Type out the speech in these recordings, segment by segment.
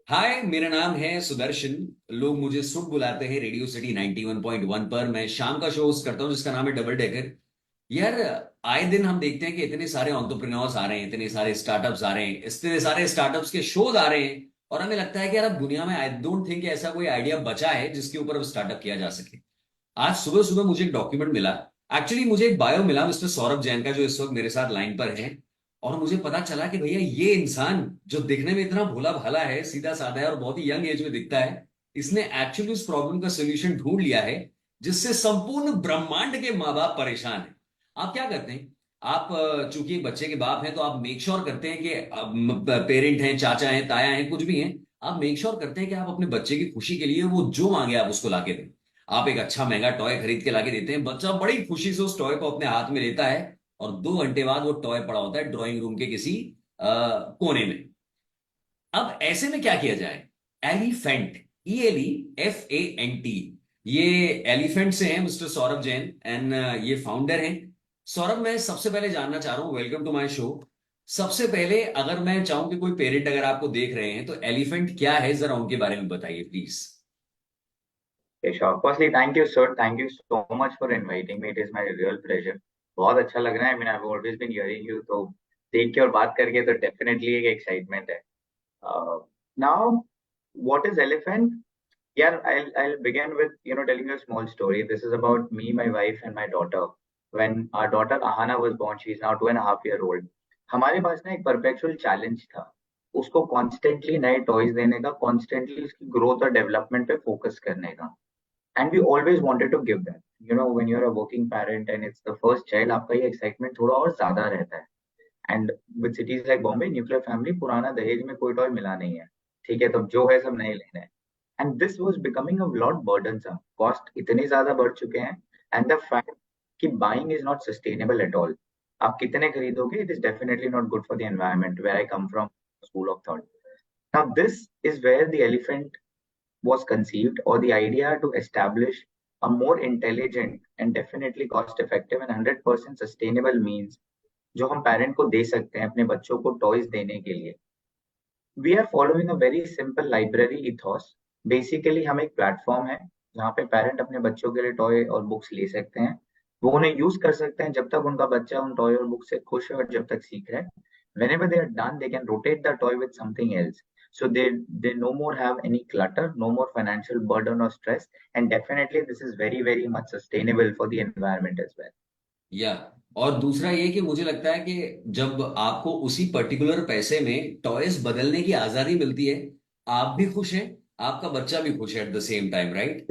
हाय, मेरा नाम है सुदर्शन। लोग मुझे सुप बुलाते हैं। रेडियो सिटी 91.1 पर मैं शाम का शो होस्ट करता हूं जिसका नाम है डबल डेकर। यार, आए दिन हम देखते हैं कि इतने सारे एंटरप्रेन्योर्स आ रहे हैं, इतने सारे स्टार्टअप्स आ रहे हैं, इतने सारे स्टार्टअप्स के शोज आ रहे हैं। और हमें लगता है कि यार अब दुनिया में आई डोंट थिंक ऐसा कोई आइडिया बचा है जिसके ऊपर अब स्टार्टअप किया जा सके। आज सुबह सुबह मुझे एक डॉक्यूमेंट मिला। एक्चुअली मुझे एक बायो मिला मिस्टर सौरभ जैन का, जो इस वक्त मेरे साथ लाइन पर है। और मुझे पता चला कि भैया ये इंसान जो दिखने में इतना भोला भाला है, सीधा साधा है और बहुत ही यंग एज में दिखता है, इसने एक्चुअली उस प्रॉब्लम का सोल्यूशन ढूंढ लिया है जिससे संपूर्ण ब्रह्मांड के माँ बाप परेशान हैं। आप क्या करते हैं? आप चूंकि एक बच्चे के बाप हैं तो आप मेक श्योर करते हैं कि पेरेंट हैं, चाचा हैं, ताया हैं, कुछ भी हैं, आप मेक श्योर करते हैं कि आप अपने बच्चे की खुशी के लिए वो जो मांगे आप उसको लाके दें। आप एक अच्छा महंगा टॉय खरीद के लाके देते हैं, बच्चा बड़ी खुशी से उस टॉय को अपने हाथ में लेता है। और 2 घंटे बाद वो टॉय पड़ा होता है ड्राइंग रूम के किसी कोने में। अब ऐसे में क्या किया जाए? एलिफेंट, ELEFANT, ये एलिफेंट से हैं मिस्टर सौरभ जैन एंड ये फाउंडर हैं। सौरभ, मैं सबसे पहले जानना चाह रहा हूँ, वेलकम टू माय शो। सबसे पहले अगर मैं चाहूं कि कोई पेरेंट अगर आपको देख रहे हैं तो एलिफेंट क्या है, जरा उनके बारे में बताइए please. Okay, sure. Firstly, thank you, sir. Thank you so much for inviting me. It is my real pleasure. बहुत अच्छा लग रहा है. I mean, I've always been hearing you. तो देख के और बात करके तो definitely एक excitement है. Uh, Now, what is elephant? Yeah, I'll begin with telling you a small story. This is about me, my wife, and my daughter. When our daughter Ahana was born, she is now 2.5 year old. हमारे पास ना एक perpetual challenge था. उसको constantly नए toys देने का, constantly उसकी growth और development पे focus करने का. And we always wanted to give them. When you're a working parent and it's the first child, आपका ये excitement थोड़ा और ज्यादा रहता है. And with cities like Bombay, nuclear family, पुराना दहेज में कोई टॉय मिला नहीं है. ठीक है, तो जो है सब नए लेने हैं. And this was becoming a lot burdensome. Cost इतने ज्यादा बढ़ चुके हैं. And the fact कि buying is not sustainable at all. आप कितने खरीदोगे? It is definitely not good for the environment. Where I come from, school of thought. Now this is where the elephant was conceived, or the idea to establish a more intelligent and definitely cost effective and 100% sustainable means जो हम parent को दे सकते हैं अपने बच्चों को toys देने के लिए. We are following a very simple library ethos. Basically हम एक प्लेटफॉर्म है जहाँ पे पेरेंट अपने बच्चों के लिए टॉय और बुक्स ले सकते हैं. वो उन्हें यूज कर सकते हैं जब तक उनका बच्चा उन टॉय और बुक से खुश है और जब तक सीख रहा है. Whenever they are done, they can rotate the toy with something else. So they no more have any clutter, no more financial burden or stress, and definitely this is very much sustainable for the environment as well. या और दूसरा ये कि मुझे लगता है कि जब आपको उसी पर्टिकुलर पैसे में टॉयज बदलने की आजादी मिलती है, आप भी खुश हैं, आपका बच्चा भी खुश है eight the same time, right?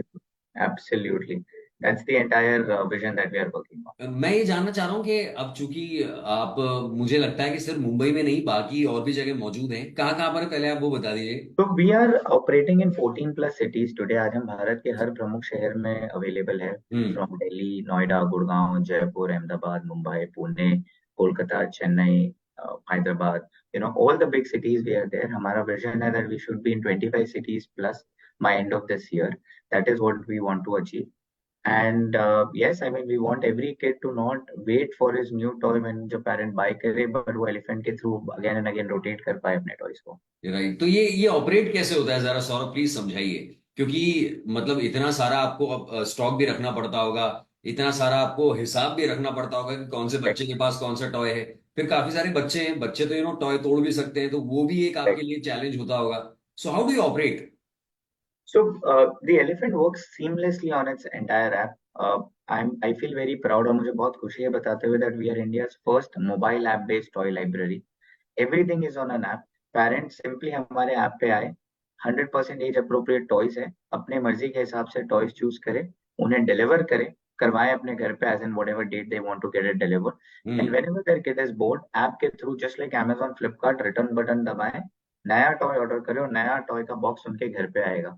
Absolutely, that's the entire vision that we are working on. मैं ये जानना चाह रहा हूँ कि अब चूंकि आप मुझे लगता है कि सिर्फ मुंबई में नहीं, बाकी और भी जगह मौजूद हैं। कहाँ कहाँ पर है, पहले आप वो बता दीजिए। So we are operating in 14 plus cities today. आज हम भारत के हर प्रमुख शहर में अवेलेबल है. Hmm. From Delhi, Noida, Gurgaon, Jaipur, Ahmedabad, Mumbai, Pune, Kolkata, Chennai, Hyderabad. All the big cities we are there. हमारा विजन है that we should be in 25 cities plus by end of this year. That is what we want to achieve. And yes, I mean, we want every kid to not wait for his new toy when the parent buy करे, but वो elephant के through again and again rotate कर पाए अपने toys को. Right, तो ये operate कैसे होता है, जरा सौरभ प्लीज समझाइए। क्योंकि मतलब इतना सारा आपको स्टॉक भी रखना पड़ता होगा, इतना सारा आपको हिसाब भी रखना पड़ता होगा कि कौन से बच्चे के पास कौन सा टॉय है। फिर काफी सारे बच्चे हैं, बच्चे तो टॉय तोड़ भी सकते हैं, तो वो भी एक आपके लिए चैलेंज होता होगा। So how do you operate? So the elephant works seamlessly on its entire app. I feel very proud और मुझे बहुत खुशी है बताते हुए that we are India's first mobile app based toy library. Everything is on an app. Parents simply हमारे app पे आए, 100% एज अप्रोप्रिएट टॉयज है, अपने मर्जी के हिसाब से टॉयज चूज करें, उन्हें डिलीवर करें, करवाएं अपने घर पे as in whatever date they want to get it deliver. And hmm. Whenever their kid is bored, app के through just like Amazon, Flipkart, return button दबाएं, नया टॉय ऑर्डर करें और नया टॉय का बॉक्स उनके घर पे आएगा.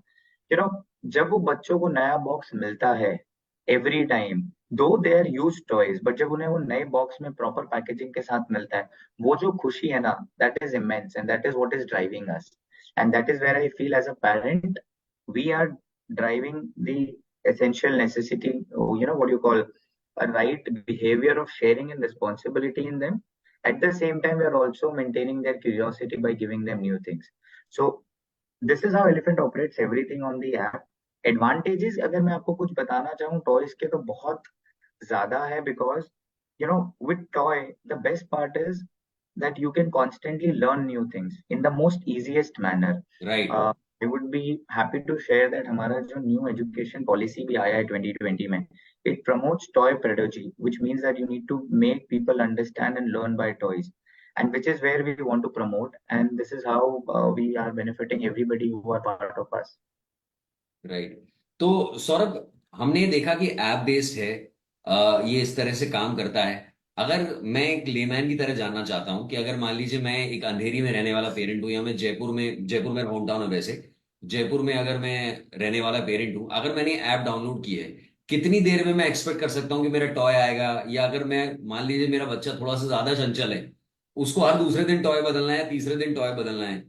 यू नो जब वो बच्चों को नया बॉक्स मिलता है every time, though they are use toys, but जब उन्हें वो नए बॉक्स में प्रॉपर पैकेजिंग के साथ मिलता है, वो जो खुशी है ना, that is immense and that is what is driving us. And that is where I feel as a parent we are driving the essential necessity, what you call a right behavior of sharing and responsibility in them. At the same time, we are also maintaining their curiosity by giving them new things. So this is how Elephant operates everything on the app. Advantages अगर मैं आपको कुछ बताना चाहूँ toys के तो बहुत ज्यादा है, because with toy the best part is that you can constantly learn new things in the most easiest manner. Right I would be happy to share that हमारा जो new education policy भी आया है 2020 में, it promotes toy pedagogy, which means that you need to make people understand and learn by toys, and which is where we want to promote, and this is how we are benefiting everybody who are part of us. Right. तो सौरभ, हमने ये देखा कि app based है, ये इस तरह से काम करता है। अगर मैं एक लेमैन की तरह जानना चाहता हूँ कि अगर मान लीजिए मैं एक अंधेरी में रहने वाला पेरेंट हूँ, या मैं जयपुर में होम टाउन है वैसे, जयपुर में अगर मैं रहने वाला पेरेंट हूँ, अगर मैंने ऐप डाउनलोड की है, कितनी देर में मैं एक्सपेक्ट कर सकता हूँ कि मेरा टॉय आएगा? या अगर मैं मान लीजिए मेरा बच्चा थोड़ा सा ज्यादा चंचल है, उसको हर दूसरे दिन टॉय बदलना है, तीसरे दिन टॉय बदलना है,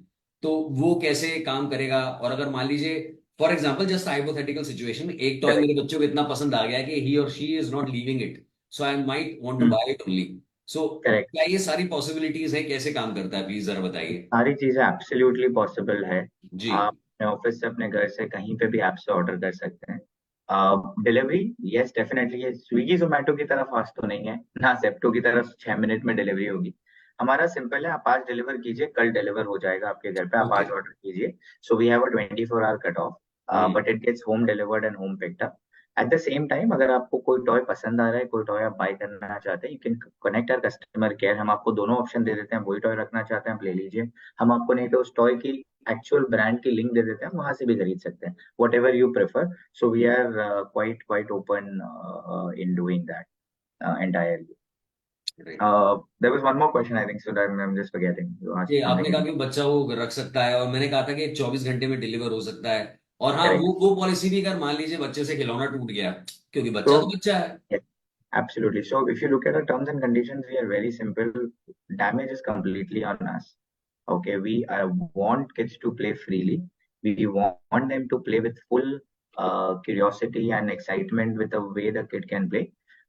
तो वो कैसे काम करेगा? और अगर मान लीजिए for example just hypothetical situation, एक टॉय Correct. मेरे बच्चों को इतना पसंद आ गया है कि ही और she is not leaving it, so I might want to Hmm. Buy it only. So Correct. क्या ये सारी पॉसिबिलिटीज है? कैसे काम करता है, प्लीज जरा बताइए। सारी चीजें एब्सोल्युटली पॉसिबल है। जी। आप अपने ऑफिस से, अपने घर से, कहीं पे भी ऐप से ऑर्डर कर सकते हैं। डिलीवरी, यस डेफिनेटली, ये स्विगी जोमेटो की तरह फास्ट तो नहीं है ना, जेप्टो की तरह 6 मिनट में डिलीवरी होगी। हमारा सिंपल है, आप आज डिलीवर कीजिए, कल डिलीवर हो जाएगा आपके घर पे, आप ओके। आज ऑर्डर कीजिए। So we have a 24 hour cut off, hmm. But it gets home delivered and home picked up. At the same time अगर आपको कोई टॉय पसंद आ रहा है, कोई टॉय आप बाय करना चाहते हैं, you can connect our customer care. हम आपको दोनों ऑप्शन दे देते हैं, वही टॉय रखना चाहते हैं आप ले लीजिए, हम आपको नहीं तो उस टॉय की एक्चुअल ब्रांड की लिंक दे देते हैं, वहां से भी खरीद सकते हैं, what ever you prefer. So we are quite open in doing that entirely. Right. There was one more question, I think, so that I'm just forgetting. You asked ये आपने something कहा in कि बच्चा वो रख सकता है, और मैंने कहा था कि 24 घंटे में डिलीवर हो सकता है। और हाँ, correct. वो पॉलिसी भी, अगर मान लीजिए बच्चे से खिलौना टूट गया, क्योंकि बच्चा तो So बच्चा है। yes, absolutely. So if you look at the terms and conditions, we are very simple. Damage is completely on us. Okay, we want kids to play freely. We want them to play with full curiosity and excitement with the way the kid can play.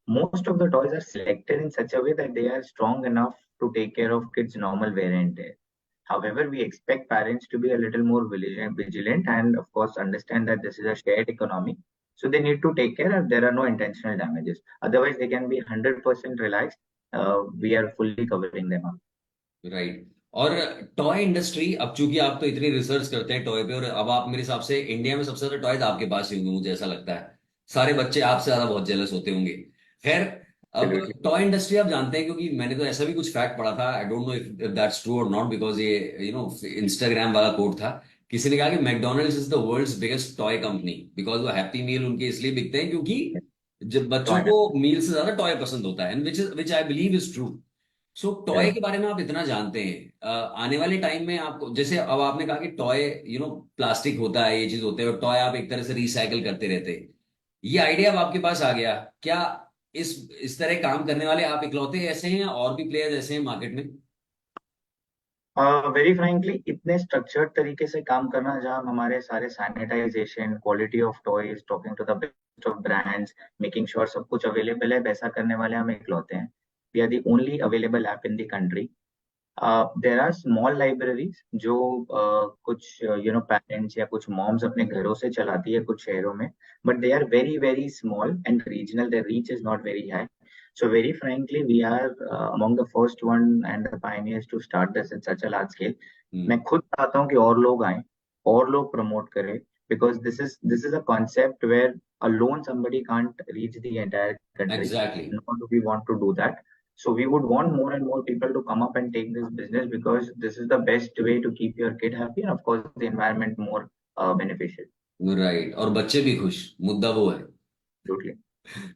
Most of the toys are selected in such a way that they are strong enough to take care of kids' normal wear and tear. However, we expect parents to be a little more vigilant and, of course, understand that this is a shared economy. So they need to take care if there are no intentional damages. Otherwise, they can be 100% relaxed. We are fully covering them up. Right. और toy industry, अब चूंकि आप तो इतनी research करते हैं toy पे, और अब आप मेरे हिसाब से इंडिया में सबसे ज्यादा टॉयज आपके पास ही होंगे, मुझे ऐसा लगता है। सारे बच्चे आपसे ज्यादा बहुत जेलस होते होंगे। खैर, अब Absolutely. टॉय इंडस्ट्री आप जानते हैं, क्योंकि मैंने तो ऐसा भी कुछ फैक्ट पढ़ा था, I don't know if that's true और नॉट, बिकॉज ये इंस्टाग्राम वाला कोट था। किसी ने कहा कि McDonald's is the world's biggest toy company, because वो हैप्पी मील उनके इसलिए बिकते हैं क्योंकि जब बच्चों Toy को मील से ज्यादा टॉय पसंद होता है, and which I believe is true. So toy correct. के बारे में आप इतना जानते हैं, आने वाले टाइम में आपको, जैसे अब आपने कहा कि टॉय प्लास्टिक होता है, ये चीज होते हैं, और टॉय आप एक तरह से रिसाइकल करते रहते हैं, ये आइडिया अब आपके पास आ गया क्या? इस तरह काम करने वाले आप इकलौते ऐसे हैं, या और भी प्लेयर्स ऐसे हैं मार्केट में? वेरी फ्रैंकली, इतने स्ट्रक्चर्ड तरीके से काम करना, जहाँ हमारे सारे sanitization, quality of toys, talking to the best of brands, making sure सब कुछ अवेलेबल है, वैसा करने वाले हम इकलौते हैं। We are the only available app in the country. There are small libraries जो कुछ पेरेंट्स या कुछ मॉम्स अपने घरों से चलाती है कुछ शहरों में, but they are very very small and regional, their reach is not very high. So very frankly, we are among the first one and the pioneers to start this at such a large scale. मैं खुद चाहता हूँ कि और लोग आए, और लोग प्रमोट करें, because this is a concept where alone somebody can't reach the entire country, exactly. nor do we want to do that. So we would want more and more people to come up and take this business, because this is the best way to keep your kid happy and of course the environment more beneficial. Right, और बच्चे भी खुश, मुद्दा वो है। Absolutely.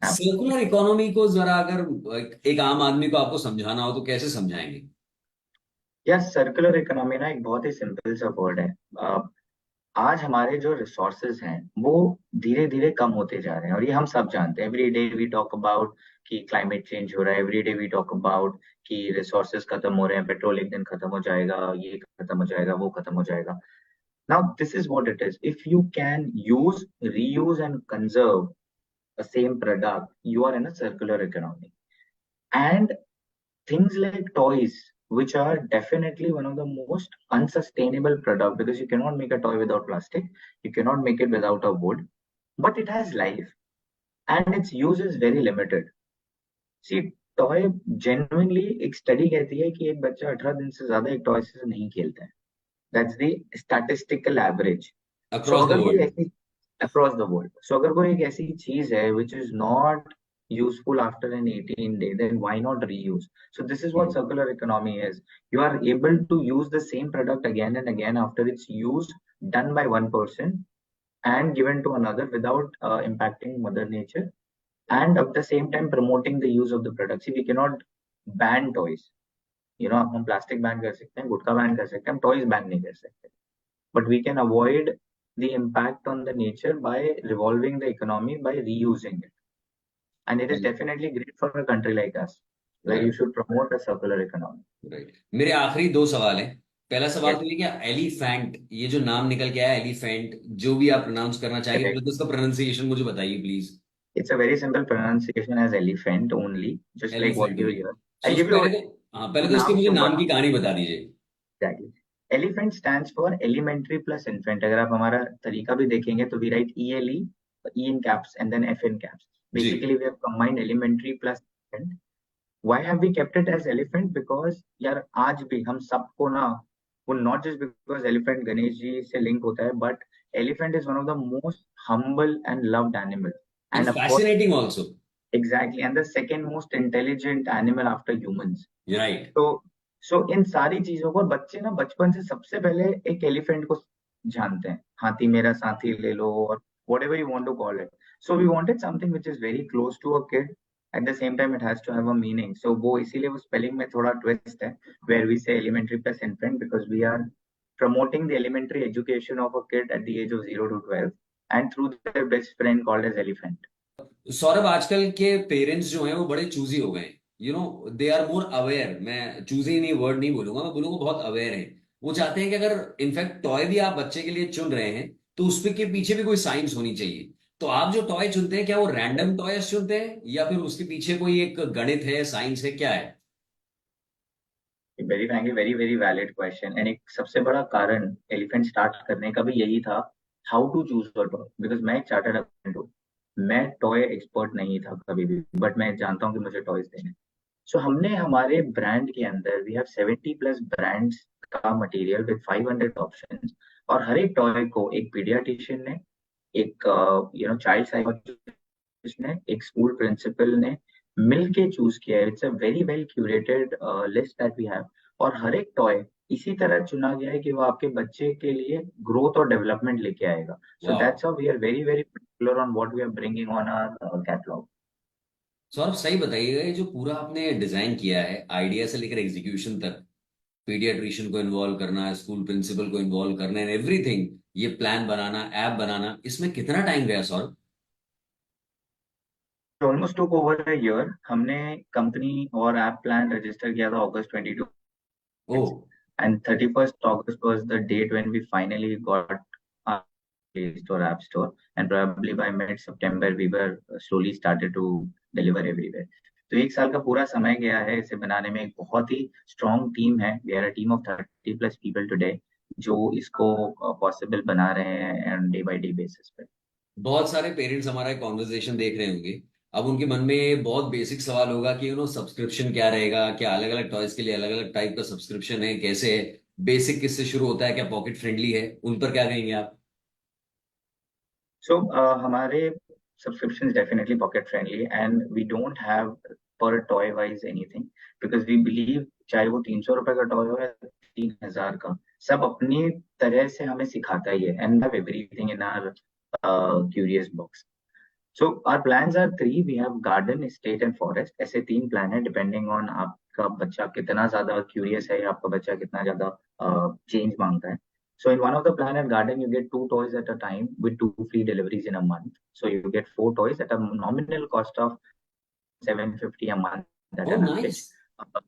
Circular economy को जरा अगर एक आम आदमी को आपको समझाना हो तो कैसे समझाएंगे? या सर्कुलर इकोनॉमी ना एक बहुत ही सिंपल सा वर्ड है। आज हमारे जो रिसोर्सेज हैं वो धीरे धीरे कम होते जा रहे हैं, और ये हम सब जानते हैं। Every day we talk about कि क्लाइमेट चेंज हो रहा है, every day we talk about कि रिसोर्सेज खत्म हो रहे हैं, पेट्रोल एक दिन खत्म हो जाएगा, ये खत्म हो जाएगा, वो खत्म हो जाएगा। Now, this is what it is. If you can use, reuse, and conserve the same product, you are in a circular economy. And things like toys, which are definitely one of the most unsustainable product, because you cannot make a toy without plastic, you cannot make it without a wood, but it has life and its use is very limited. See, toy genuinely एक study कहती है कि एक बच्चा 18 दिन से ज्यादा एक टॉय से नहीं खेलता है. That's the statistical average. So across the अगर कोई world. ऐसी across the world, so अगर कोई एक ऐसी चीज है which is not useful after an 18 day, then why not reuse? So this is what circular economy is. You are able to use the same product again and again after it's used, done by one person and given to another without impacting mother nature, and at the same time promoting the use of the product. See, we cannot ban toys. You know, हम plastic ban कर सकते हैं, गुटखा ban कर सकते हैं, हम toys ban नहीं कर सकते. But we can avoid the impact on the nature by revolving the economy by reusing it. And it is Right. definitely great for a country like us, where Right. you should promote a circular economy. Right. मेरे आखिरी दो सवाल हैं. पहला सवाल Yes, तो ये क्या एलिफेंट, ये जो नाम निकल के आया एलिफेंट, जो भी आप प्रोनाउंस करना चाहेंगे, correct. पहले तो उसका प्रोनाउंसिएशन मुझे बताइए please. It's a very simple pronunciation as elephant only, just like what elephant you only. hear. So I'll give you पहले तो, हाँ, पहले तो इसकी नाम मुझे क्यों नाम बना. की कहानी बता दीजिए. Exactly. Elephant stands for elementary plus infant. अगर आप हमारा तरीका भी देखेंगे तो we write ELE, E in caps and then F in caps. Ji. Basically, we have combined elementary plus infant. Why have we kept it as elephant? Because यार आज भी हम सबको ना, वो not just because elephant Ganesh ji से link होता है, but elephant is one of the most humble and loved animal. And And of course, fascinating also. exactly, and the second most intelligent animal after humans. Right. तो इन सारी चीजों को बच्चे ना बचपन से सबसे पहले एक एलिफेंट को जानते हैं. हाथी मेरा साथी ले लो, और whatever you want to call it. So we wanted something which is very close to a kid. At the same time, it has to have a meaning. So वो इसीलिए वो spelling में थोड़ा twist है, where we say elementary plus infant, because we are promoting the elementary education of a kid at the age of 0 to 12, and through their best friend called as elephant. Saurabh, आजकल के parents जो हैं वो बड़े choosy हो गए. You know, they are more aware. मैं choosy नहीं वर्ड नहीं बोलूंगा, मैं बोलूंगा बहुत अवेयर हैं. वो चाहते हैं कि अगर इनफैक्ट टॉय भी आप बच्चे के लिए चुन रहे हैं तो उसके के पीछे भी कोई साइंस होनी चाहिए. तो आप जो टॉय चुनते हैं, क्या वो रैंडम टॉयज चुनते हैं या फिर उसके पीछे कोई एक गणित है, साइंस है, क्या है? Very frankly very very valid question. And एक सबसे बड़ा कारण एलिफेंट स्टार्ट करने का भी यही था, how to choose a toy. Because मैं एक चार्टर्ड अकाउंटेंट हूँ, मैं टॉय एक्सपर्ट नहीं था कभी भी, बट मैं जानता हूँ कि मुझे टॉयज देने. सो हमने हमारे ब्रांड के अंदर वी हैव 70 प्लस ब्रांड्स का मटेरियल विद 500 ऑप्शंस. और हर एक टॉय को एक पीडियाट्रिशियन ने, एक चाइल्ड साइकोलॉजिस्ट ने, एक स्कूल प्रिंसिपल ने मिल के चूज किया है. It's a very well curated list that we have. और हर एक टॉय इसी तरह चुना गया है कि वो आपके बच्चे के लिए ग्रोथ और डेवलपमेंट लेके आएगा. सो वाह. That's how we are very very particular on what we are bringing on our catalogue. Saurabh, सही बताइएगा, ये जो पूरा आपने डिजाइन किया है, आइडिया से लेकर एग्जीक्यूशन तक, पीडियाट्रिशियन को इन्वॉल्व करना, स्कूल प्रिंसिपल को इन्वॉल्व करना एंड एवरीथिंग, ये प्लान बनाना, ऐप बनाना, इसमें कितना टाइम गया Saurabh? Almost took over a year. हमने कंपनी और ऐप प्लान रजिस्टर किया था August 22, O. and 31st August was the date when we finally got our Play Store, App Store, and probably by mid-September we were slowly started to deliver everywhere. तो एक साल का पूरा समय गया है इसे बनाने में. एक बहुत ही स्ट्रॉन्ग टीम है. We are a team of 30 plus people today जो इसको पॉसिबल बना रहे हैं and day by day basis पे. बहुत सारे पेरेंट्स हमारा कॉन्वर्सेशन देख रहे होंगे. अब उनके मन में बहुत बेसिक सवाल होगा कि सब्सक्रिप्शन क्या रहेगा, क्या अलग अलग टॉयज के लिए अलग अलग टाइप का सब्सक्रिप्शन है, कैसे है, बेसिक किससे शुरू होता है, क्या पॉकेट फ्रेंडली है, उन पर क्या कहेंगे आप? So हमारे subscriptions definitely pocket friendly, and we don't have per toy wise anything, because we believe चाहे वो 300 रुपए का टॉय हो या 3000 का, सब अपनी तरह से हमें सिखाता ही है. And we have everything in our curious box. So our plans are three. We have garden, estate and forest. ऐसे तीन प्लान है depending on आपका बच्चा कितना ज्यादा curious है या आपका बच्चा कितना ज्यादा change मांगता है. So in one of the plan at garden, you get 2 toys at a time with 2 free deliveries in a month. So you get 4 toys at a nominal cost of 750 a month at oh an nice. average. Uh,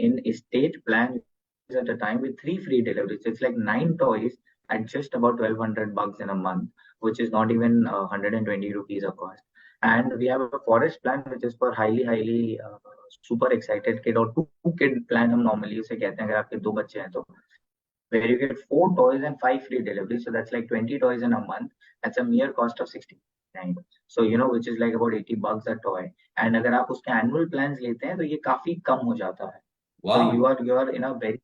in estate plan at a time with 3 free deliveries. It's like 9 toys at just about $1,200 in a month, which is not even 120 rupees a cost. And we have a forest plan which is for highly super excited kid, or two kid plan हम normally उसे कहते हैं अगर आपके दो बच्चे हैं तो, where you get 4 toys and 5 free deliveries. So that's like 20 toys in a month. That's a mere cost of 69. So you know, which is like about $80 a toy. And अगर आप उसके annual plans लेते हैं तो ये काफी कम हो जाता है. So वाह. you are in a very,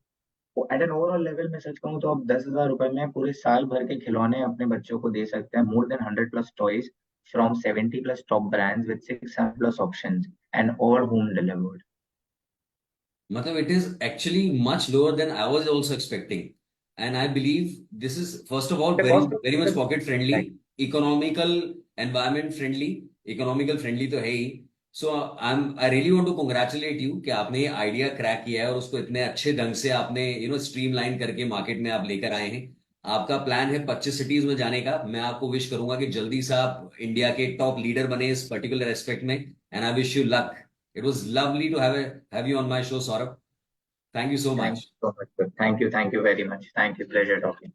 at an overall level में सच कहूँ तो आप 10,000 रुपए में पूरे साल भर के खिलौने अपने बच्चों को दे सकते हैं. More than 100+ toys from 70+ top brands with 600+ options and all home delivered. मतलब it is actually much lower than I was also expecting. And I believe this is, first of all, The very, cost of very much the pocket friendly, economical, environment friendly, economical friendly तो है ही. So I really want to congratulate you कि आपने ये idea crack किया है और उसको इतने अच्छे ढंग से आपने स्ट्रीमलाइन करके मार्केट में आप लेकर आए हैं. आपका प्लान है 25 सिटीज में जाने का. मैं आपको विश करूंगा कि जल्दी से आप इंडिया के टॉप लीडर बने इस पर्टिकुलर एस्पेक्ट में. And I wish you luck. It was lovely to have you on my show, Saurabh. Thank you so thank much. You so much. Thank you very much. Thank you. Pleasure talking.